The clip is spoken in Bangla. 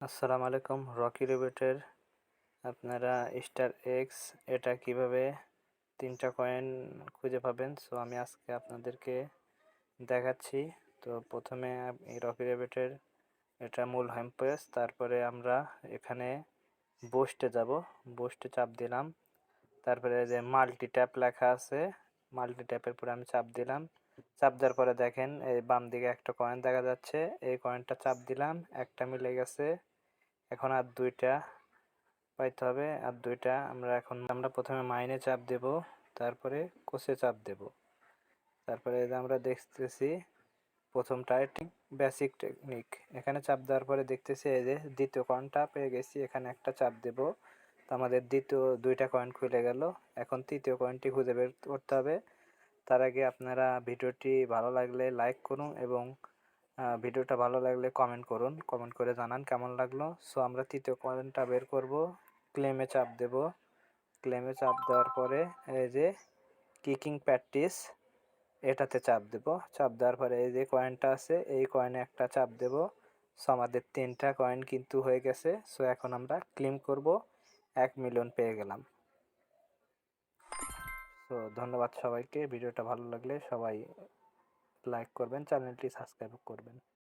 আসসালামু আলাইকুম। রকি রিবেটের আপনারা স্টার এক্স এটা কিভাবে ৩টা কয়েন খুঁজে পাবেন? সো আমি আজকে আপনাদেরকে দেখাচ্ছি। তো প্রথমে এই রকি রিবেটের এটা মূল হোম পেজ। তারপরে আমরা এখানে বুস্টে যাব। বুস্টে চাপ দিলাম। তারপরে যে মাল্টি ট্যাপ লেখা আছে, মাল্টি ট্যাপের উপরে আমি চাপ দিলাম। চাপ দেওয়ার পরে দেখেন এই বাম দিকে একটা কয়েন দেখা যাচ্ছে। এই কয়েনটা চাপ দিলাম, একটা মিলে গেছে। এখন আর ২টা পাইতে হবে, আর ২টা আমরা প্রথমে মাইনে চাপ দেব, তারপরে কোষে চাপ দেব। তারপরে এই যে আমরা দেখতেছি প্রথমটায় ঠিক বেসিক টেকনিক, এখানে চাপ দেওয়ার পরে দেখতেছি এই যে দ্বিতীয় কয়েনটা পেয়ে গেছি, এখানে একটা চাপ দেব। তো আমাদের দ্বিতীয় ২টা কয়েন খুলে গেল। এখন তৃতীয় কয়েনটি খুঁজে বের করতে হবে। তার আগে আপনারা ভিডিওটি ভালো লাগলে লাইক করুন এবং ভিডিওটা ভালো লাগলে কমেন্ট করুন, কমেন্ট করে জানান কেমন লাগলো। সো আমরা তৃতীয় কয়েনটা বের করব। ক্লেমে চাপ দেব। ক্লেমে চাপ দেওয়ার পরে এই যে কিকিং প্র্যাকটিস এটাতে চাপ দেব। চাপ দেওয়ার পরে এই যে কয়েনটা আছে, এই কয়েনে একটা চাপ দেব। সো আমাদের 3টা কয়েন কিন্তু হয়ে গেছে। সো এখন আমরা ক্লেম করব, 1 মিলিয়ন পেয়ে গেলাম। সো ধন্যবাদ সবাইকে। ভিডিওটা ভালো লাগলে সবাই লাইক করবেন, চ্যানেলটি সাবস্ক্রাইব করবেন।